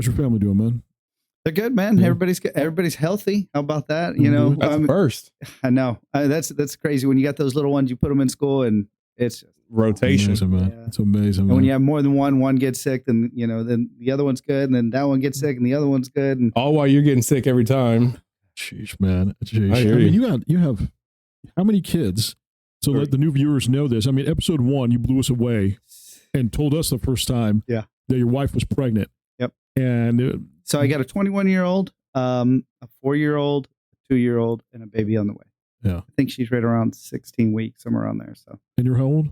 How's your family doing, man? They're good, man. Yeah. Everybody's healthy. How about that? You know, that's first. I know that's crazy. When you got those little ones, you put them in school, and it's Rotation, amazing, man. Yeah. It's amazing. And man. when you have more than one gets sick, then then the other one's good, and then that one gets sick, and the other one's good, and all while you're getting sick every time. Sheesh, man. Sheesh. I hear mean, you. you have how many kids? So let the new viewers know this. I mean, episode 1, you blew us away and told us the first time that your wife was pregnant. Yep. And so I got a 21-year-old, a 4-year-old, a 2-year-old, and a baby on the way. Yeah. I think she's right around 16 weeks, somewhere around there. So. And you're how old?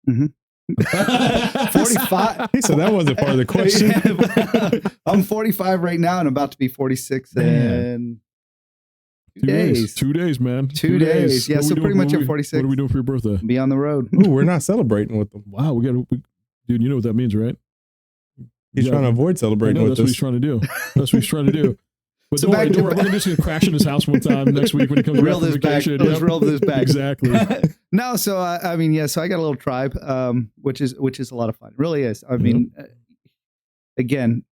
45. So that wasn't part of the question. I'm 45 right now and about to be 46 in 2 days. 2 days, man. 2 days. Yeah, so pretty much at 46. What are we doing for your birthday? Be on the road. Ooh, we're not celebrating with them. Wow, dude, you know what that means, right? He's trying to avoid celebrating with us. That's what he's trying to do. That's what he's trying to do. But so don't worry, we're just going to crash in his house one time next week when he comes back from vacation. Let's roll this back. Exactly. No, so I mean, so I got a little tribe, which is a lot of fun. It really is. I mean, again,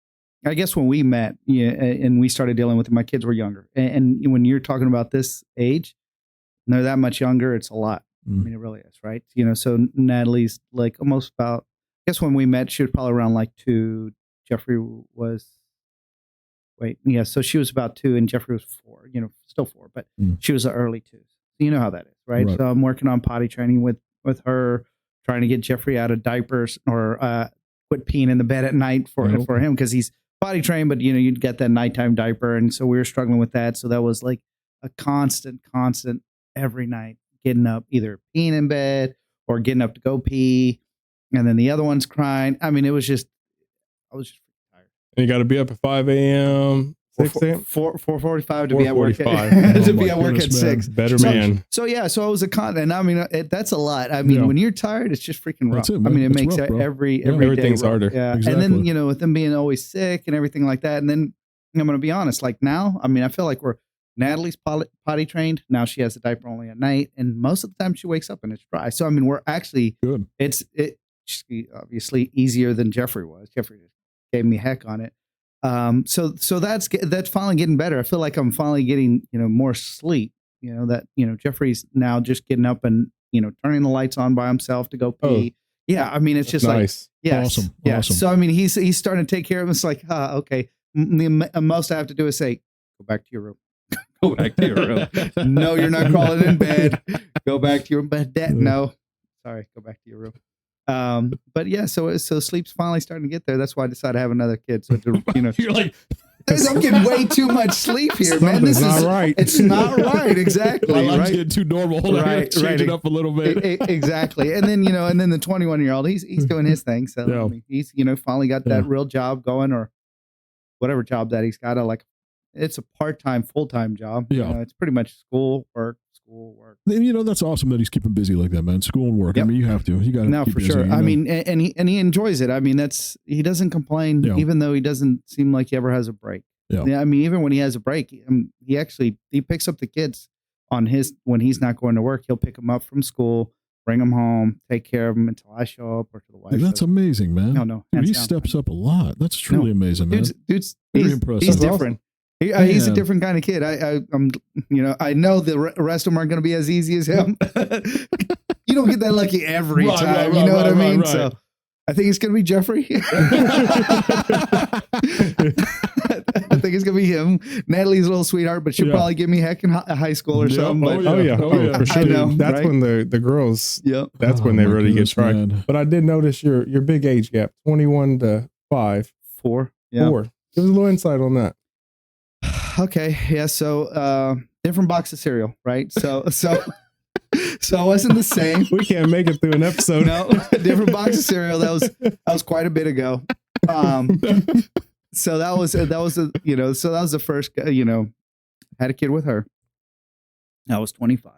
I guess when we met, and we started dealing with it, my kids were younger, and when you're talking about this age, and they're that much younger, it's a lot. I mean, it really is, right? So Natalie's like almost about. I guess when we met, she was probably around like 2. Jeffrey was. So she was about 2 and Jeffrey was 4, still 4, but she was the early 2s. You know how that is, right? So I'm working on potty training with her, trying to get Jeffrey out of diapers or quit peeing in the bed at night for him because he's potty trained, but you'd get that nighttime diaper. And so we were struggling with that. So that was like a constant every night, getting up, either peeing in bed or getting up to go pee. And then the other one's crying. I mean, I was just tired. And you got to be up at 5 a.m., 6 a.m.? 4:45 to be at work. To be at work at 6. Better man. So I was a con, and I mean, that's a lot. I mean, when you're tired, it's just freaking rough. I mean, it makes rough, every everything's day harder. Yeah. Exactly. And then, with them being always sick and everything like that. And then I'm going to be honest, like now, I mean, I feel like Natalie's potty trained. Now she has a diaper only at night. And most of the time she wakes up and it's dry. So, I mean, we're actually good. It's obviously easier than Jeffrey was. Jeffrey just gave me heck on it. So that's finally getting better. I feel like I'm finally getting, more sleep, Jeffrey's now just getting up and, turning the lights on by himself to go pee. Yeah. I mean, it's just nice. Like, yes, awesome. Yeah. Awesome. So, I mean, he's starting to take care of him. It's like, okay. The most I have to do is say, go back to your room. Go back to your room. No, you're not crawling in bed. Go back to your bed. No, sorry. Go back to your room. But yeah, so sleep's finally starting to get there. That's why I decided to have another kid. So You're like, I'm getting way too much sleep here, man. This is not right. It's not right. Exactly. my life's Right. getting too normal. Right. Change it up a little bit. Exactly. And then and then the 21-year-old, he's doing his thing. So I mean, he's finally got that real job going, or whatever job that he's got. It's a part-time, full-time job. Yeah. It's pretty much school work. And, that's awesome that he's keeping busy like that, man. School and work. Yep. I mean, you have to. You got to. No, keep for busy, sure. I mean, and he enjoys it. I mean, he doesn't complain, even though he doesn't seem like he ever has a break. Yeah. I mean, even when he has a break, he picks up the kids when he's not going to work. He'll pick them up from school, bring them home, take care of them until I show up or to the wife. Dude, that's amazing, man. No. Dude, he steps up a lot. That's truly amazing, man. Dude's very impressive. He's That's different. He's a different kind of kid. I'm I know the rest of them aren't going to be as easy as him. You don't get that lucky every time. You know what I mean? Right. So I think it's going to be Jeffrey. I think it's going to be him. Natalie's a little sweetheart, but she'll probably give me heck in high school or something. But, Oh yeah, for sure. I know, that's when the girls. Yep. That's when they really get tried. Man. But I did notice your big age gap, 21 to 5. 4. Yeah. 4. Give us a little insight on that. Okay. Yeah. So, different box of cereal, right? So it wasn't the same. We can't make it through an episode. No, different box of cereal. That was quite a bit ago. So that was the first, had a kid with her. I was 25.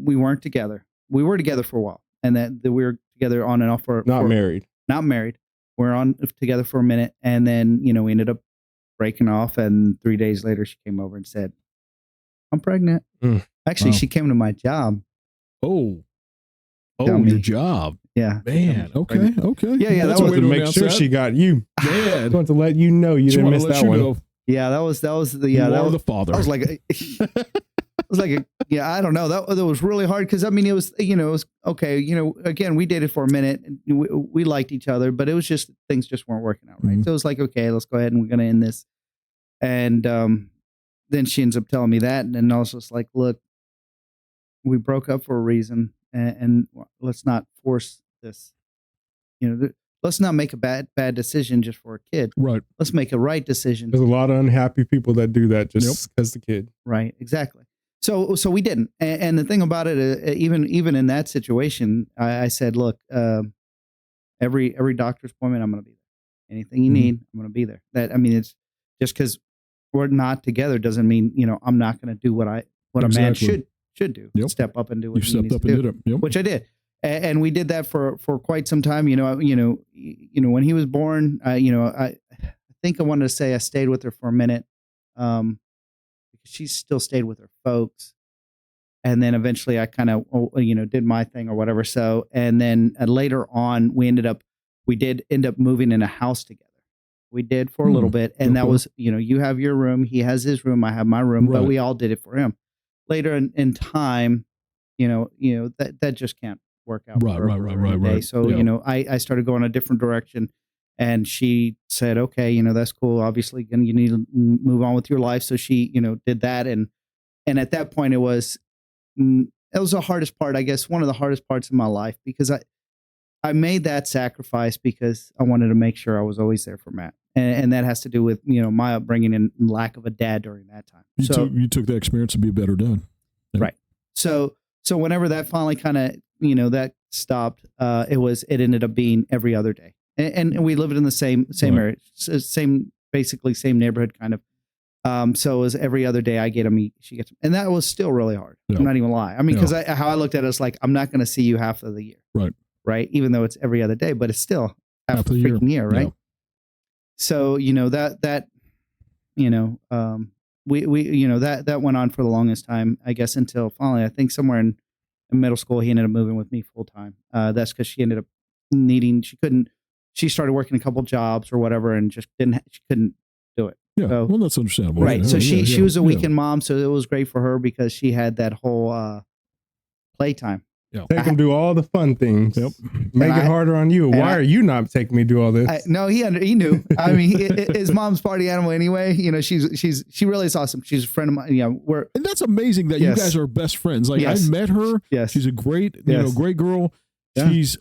We weren't together. We were together for a while, and that we were together on and off married. Not married. We're on together for a minute, and then we ended up breaking off. And 3 days later, she came over and said, "I'm pregnant." Actually, she came to my job. Oh, your job. Yeah, man. Okay. Yeah. That was to make sure she got you. man. I want to let you know you didn't miss that one. Know. Yeah, that was the the father. I was like, I don't know. That was really hard because I mean, it was okay. Again, we dated for a minute. And we liked each other, but it was just things just weren't working out right. Mm-hmm. So it was like, okay, let's go ahead and we're gonna end this. And then she ends up telling me that, and then I was just like, look, we broke up for a reason, and let's not force this. Let's not make a bad decision just for a kid. Right. Let's make a right decision. There's a lot of unhappy people that do that just because the kid. Right. Exactly. So we didn't. And the thing about it, even in that situation, I said, look, every doctor's appointment, I'm going to be there. Anything you need, I'm going to be there. It's just because we're not together doesn't mean, I'm not going to do what a man should do. Yep. Step up and do what he needs to do. Did it. Yep. Which I did. And we did that for quite some time. When he was born, I think I wanted to say I stayed with her for a minute. Because she still stayed with her folks. And then eventually I kind of, did my thing or whatever. So, and then later on, we did end up moving in a house together. We did for a little bit. And that was, you have your room, he has his room, I have my room, but we all did it for him. Later in time, that just can't work out. Right. So, I started going a different direction. And she said, okay, that's cool. Obviously, you need to move on with your life. So she, did that. And at that point, it was the hardest part, I guess, one of the hardest parts of my life, because I made that sacrifice because I wanted to make sure I was always there for Matt. And that has to do with, my upbringing and lack of a dad during that time. You took that experience to be a better dad. Yeah. Right. So whenever that finally kind of, that stopped, it ended up being every other day. And we lived in the same area, basically same neighborhood kind of. So it was every other day I get him, she gets him. And that was still really hard. Yeah. I'm not even lying. I mean, because how I looked at it is like, I'm not going to see you half of the year. Right. Even though it's every other day, but it's still half the freaking year. Right. Yeah. So, we that went on for the longest time, I guess, until finally, I think somewhere in middle school, he ended up moving with me full time. That's because she ended up she started working a couple jobs or whatever and just she couldn't do it. Yeah. So, well, that's understandable. Right. So she was a weekend mom. So it was great for her because she had that whole playtime. Yeah. Take him do all the fun things. Yep. Make it harder on you. Why are you not taking me to do all this? No, he knew. I mean, his mom's party animal anyway. She really is awesome. She's a friend of mine. And that's amazing that you guys are best friends. Like I met her. Yes. She's a great, great girl. Yeah. She's,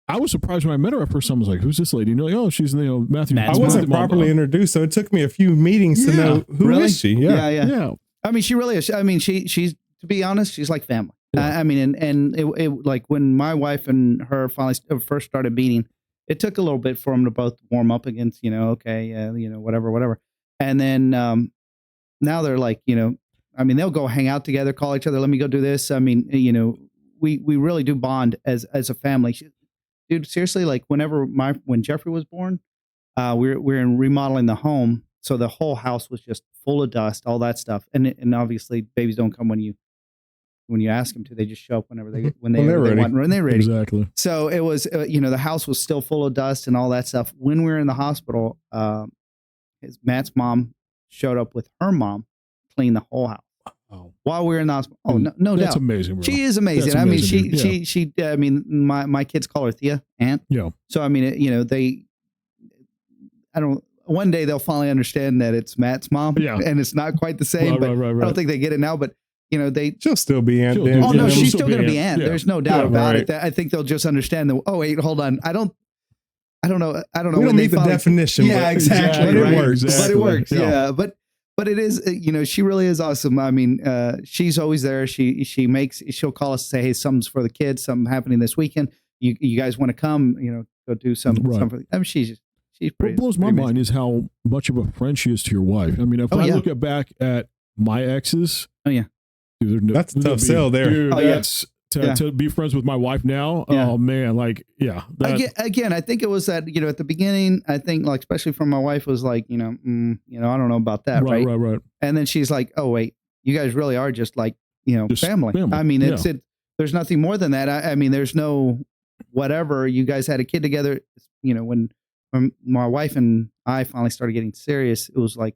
I was surprised when I met her at first. I was like, who's this lady? And you're like, oh, she's, Matthew. I wasn't properly introduced, so it took me a few meetings to know who is she. Yeah. I mean, she really is. I mean, she's, to be honest, she's like family. Yeah. I mean, and it like when my wife and her finally first started meeting, it took a little bit for them to both warm up against, whatever. And then now they're like, I mean, they'll go hang out together, call each other, let me go do this. I mean, we really do bond as a family. Dude, seriously, like when Jeffrey was born, we're in remodeling the home, so the whole house was just full of dust, all that stuff, and obviously babies don't come when you ask them to; they just show up whenever they're ready. Exactly. So it was, the house was still full of dust and all that stuff. When we were in the hospital, Matt's mom showed up with her mom, cleaned the whole house. Oh. While we were in the hospital. Oh, no doubt. That's amazing. Bro. She is amazing. I mean, she, I mean, my kids call her Thea, Aunt. Yeah. So, I mean, one day they'll finally understand that it's Matt's mom and it's not quite the same, but I don't think they get it now, but she'll still be Aunt. Oh no, she's still going to be Aunt. Yeah. There's no doubt about it. I think they'll just understand wait, hold on. I don't know. We don't need the definition. Yeah, exactly. But it works. But it works. Yeah. But it is, she really is awesome. I mean, she's always there. She'll call us and say, hey, something's for the kids, something happening this weekend. You guys want to come, go do something for the, I mean, she's pretty. What blows my mind is how much of a friend she is to your wife. I mean, if I look back at my exes. Oh yeah. Dude, that's a tough sell there. Dude, that's to be friends with my wife now. Yeah. Oh man. Like, yeah. Again, I think it was that, at the beginning, I think like, especially from my wife was like, I don't know about that. Right. And then she's like, oh wait, you guys really are just like, just family. I mean, there's nothing more than that. I mean, there's no, whatever, you guys had a kid together, when when my wife and I finally started getting serious, it was like,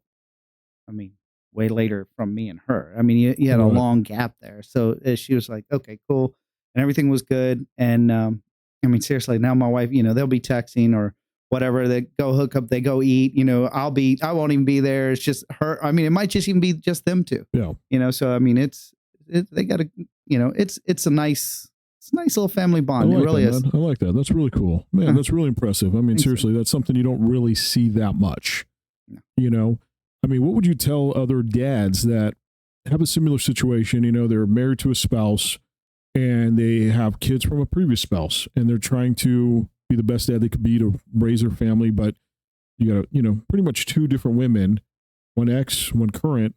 I mean, way later from me and her. I mean, you had a long gap there. So she was like, okay, cool. And everything was good. And I mean, seriously, now my wife, they'll be texting or whatever. They go hook up, they go eat, I won't even be there. It's just her. I mean, it might just even be just them two. Yeah. So I mean, they got to, it's a nice little family bond. It really is. Man. I like that. That's really cool, man. That's really impressive. I mean, seriously, that's something you don't really see that much. No. I mean, what would you tell other dads that have a similar situation? They're married to a spouse and they have kids from a previous spouse and they're trying to be the best dad they could be to raise their family, but you got, pretty much two different women, one ex, one current.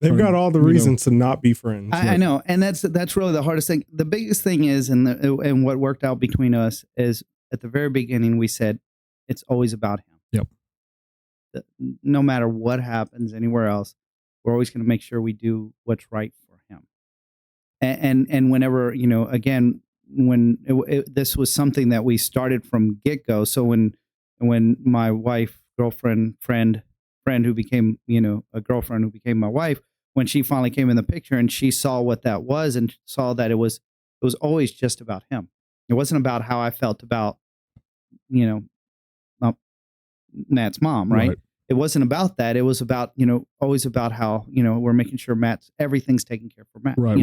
They've got all the reasons to not be friends. I know. And that's really the hardest thing. The biggest thing is, and what worked out between us is at the very beginning, we said, it's always about him. Yep. No matter what happens anywhere else, we're always going to make sure we do what's right for him. And whenever, again, when this was something that we started from get-go. So when my wife, girlfriend, friend who became, a girlfriend who became my wife, when she finally came in the picture and she saw what that was and saw that it was always just about him. It wasn't about how I felt about, Matt's mom, right? It wasn't about that. It was about, always about how, we're making sure everything's taken care of for Matt. Right.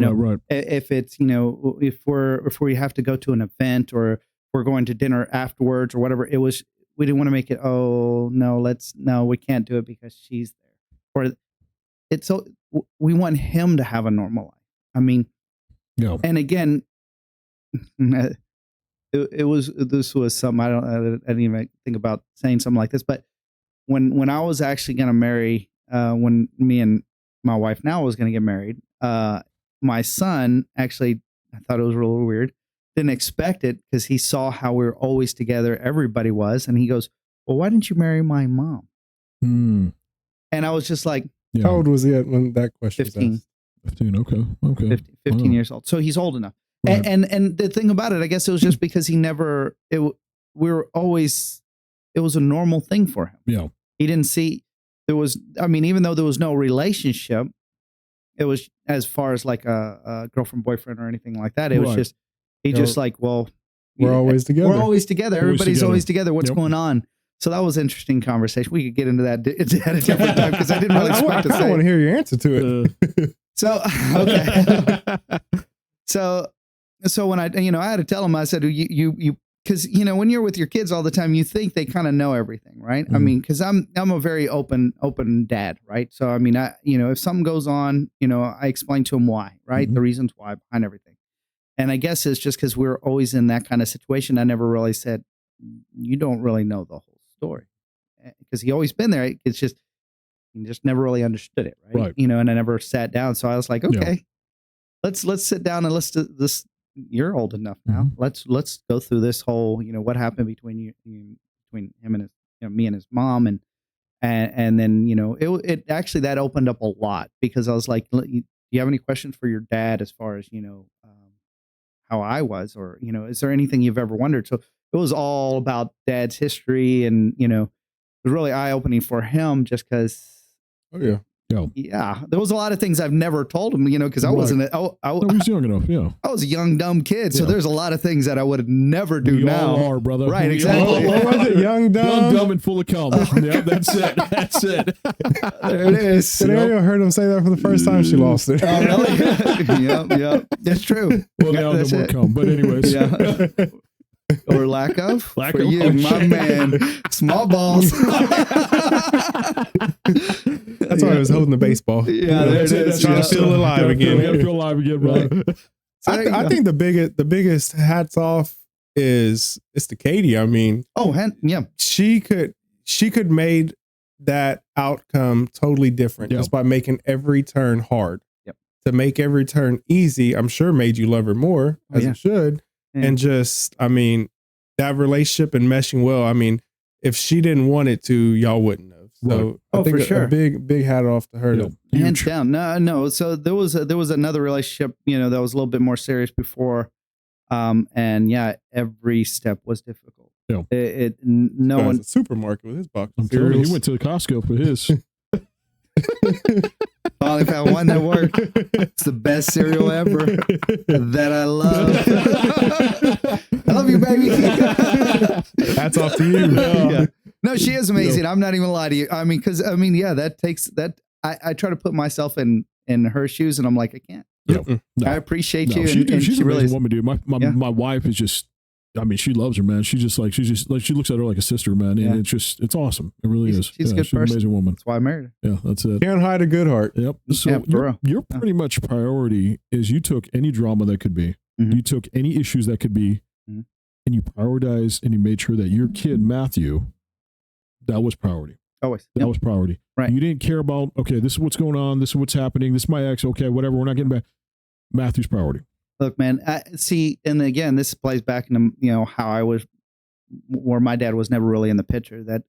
If it's, if we have to go to an event or we're going to dinner afterwards or whatever, we didn't want to make it, we can't do it because she's there. Or we want him to have a normal life. I mean, and again, this was something I didn't even think about saying something like this, but when I was actually going to marry, when me and my wife now was going to get married, my son actually, I thought it was a little weird, didn't expect it because he saw how we were always together, everybody was, and he goes, well, why didn't you marry my mom? And I was just like, how old was he when that question 15. was asked? 15, okay. 15 years old. So he's old enough. Right. And the thing about it, I guess it was just because it was a normal thing for him. Yeah. He didn't see, even though there was no relationship, it was as far as like a girlfriend, boyfriend or anything like that. It was just, just like, well, we're always together. We're always together. Everybody's always together. What's going on? So that was an interesting conversation. We could get into that at a different time because I didn't really expect to say. I want to hear your answer to it. So, okay. So when I had to tell him, I said, you, because, when you're with your kids all the time, you think they kind of know everything, right? Mm-hmm. I mean, because I'm a very open dad, right? So, I mean, if something goes on, I explain to them why, right? Mm-hmm. The reasons why behind everything. And I guess it's just because we're always in that kind of situation. I never really said, you don't really know the whole story, because he always been there. It's just, you just never really understood it, right? And I never sat down. So I was like, okay, let's sit down and let's do this. You're old enough now. Mm-hmm. Let's go through this whole, what happened between between him and his, me and his mom, and then it actually that opened up a lot, because I was like, do you have any questions for your dad as far as how I was, or is there anything you've ever wondered? So it was all about Dad's history, and it was really eye opening for him, just because. Oh yeah. Yeah, there was a lot of things I've never told him, because I wasn't. I was young enough. Yeah, I was a young, dumb kid. So there's a lot of things that I would never do now. All are, brother. Right, exactly. What was it? Young, dumb, and full of cum. Yeah, that's it. That's it. There it is. Scenario heard him say that for the first time. She lost it. Oh, really? Yep. That's true. Well, now no more cum. But anyways. Yeah. Or lack of for you, my man. Small balls. That's why I was holding the baseball. Yeah, there it is. Trying to feel alive again. Feel alive again, brother. I think the biggest hats off is to Katie. I mean, yeah, she could made that outcome totally different just by making every turn hard. Yep. To make every turn easy, I'm sure made you love her more, as it should. Yeah. And just, I mean, that relationship and meshing well. I mean, if she didn't want it to, y'all wouldn't have. So I think for sure. a big hat off to her. Hands down. No. So there was another relationship, that was a little bit more serious before. And yeah, every step was difficult. Yeah. No Guy's one. a supermarket with his box I'm of telling you, cereals. he went to the Costco for his. Finally found one that worked. It's the best cereal ever that I love. I love you, baby. Hats off to you. Yeah. No, she is amazing. I'm not even lying to you. I mean, because yeah, that takes that. I try to put myself in her shoes, and I'm like, I can't. No. I appreciate you. She's and an she amazing really is. woman, dude. My wife is just. I mean, she loves her, man. She looks at her like a sister, man. And it's awesome. It really is. She's a good she's an person. amazing woman. That's why I married her. Yeah, that's it. Can't hide a good heart. Yep. So Yeah, for real. your pretty much priority is you took any drama that could be, you took any issues that could be, and you prioritized and you made sure that your kid, Matthew, that was priority. Always. That was priority. Right. You didn't care about, okay, this is what's going on. This is what's happening. This is my ex. Okay, whatever. We're not getting back. Matthew's priority. Look, man, see, and again, this plays back into, how I was, where my dad was never really in the picture, that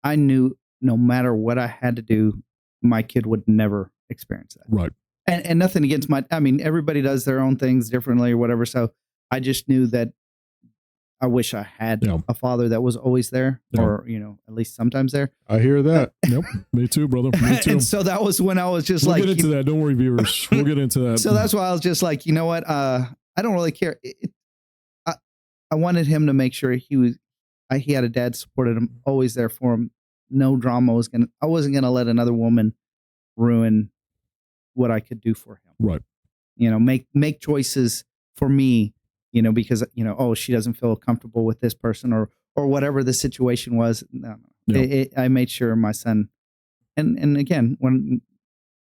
I knew no matter what I had to do, my kid would never experience that. Right. And nothing against everybody does their own things differently or whatever. So I just knew that I wish I had a father that was always there or, at least sometimes there. I hear that. Nope. Me too, brother. Me too. And so that was when I was just we'll get into that. Don't worry, viewers. We'll get into that. So that's why I was just like, you know what? I don't really care. I wanted him to make sure he had a dad supported him, always there for him. No drama I wasn't gonna let another woman ruin what I could do for him. Right. Make choices for me, because she doesn't feel comfortable with this person or whatever the situation was. No. Yeah. I made sure my son, and again, when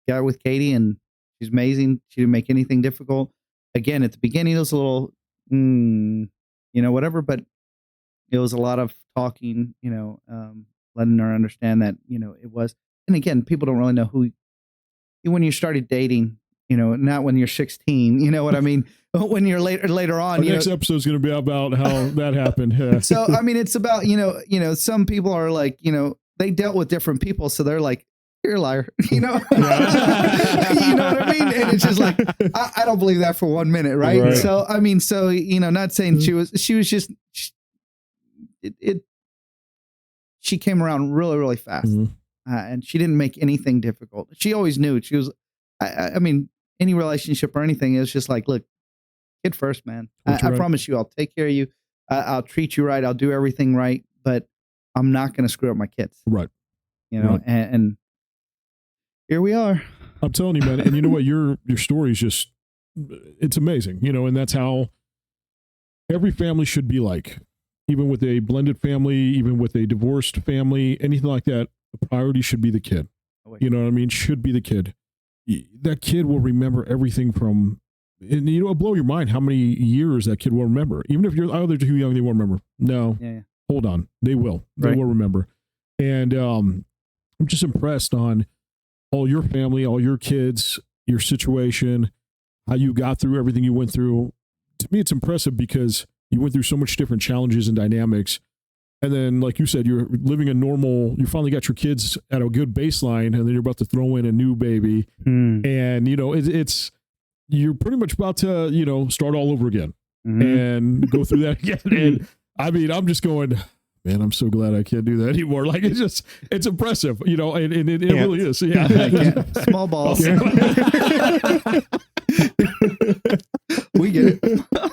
got with Katie and she's amazing, she didn't make anything difficult. Again, at the beginning, it was a little, whatever, but it was a lot of talking, letting her understand that, it was. And again, people don't really know when you started dating, not when you're 16, you know what I mean? When you're later on. Our next episode is going to be about how that happened. Yeah. So, it's about, some people are like, they dealt with different people. So they're like, you're a liar, you know what I mean? And it's just like, I don't believe that for 1 minute. Right. So, not saying she was just, she came around really, really fast and she didn't make anything difficult. She always knew she was, any relationship or anything, it was just like, look, kid first, man. I promise you, I'll take care of you. I'll treat you right. I'll do everything right, but I'm not going to screw up my kids. Right. And here we are. I'm telling you, man. And you know what? Your story is just, it's amazing, and that's how every family should be like, even with a blended family, even with a divorced family, anything like that, the priority should be the kid. You know what I mean? Should be the kid. That kid will remember everything from, and it'll blow your mind how many years that kid will remember. Even if you're either too young, they won't remember. No, hold on. They will. They will remember. And I'm just impressed on all your family, all your kids, your situation, how you got through everything you went through. To me, it's impressive because you went through so much different challenges and dynamics. And then, like you said, you're living a normal, you finally got your kids at a good baseline, and then you're about to throw in a new baby. And, it's, you're pretty much about to, start all over again and go through that again. And I'm just going, man, I'm so glad I can't do that anymore. Like, it's impressive, and it really is. Yeah. Small balls. We get it.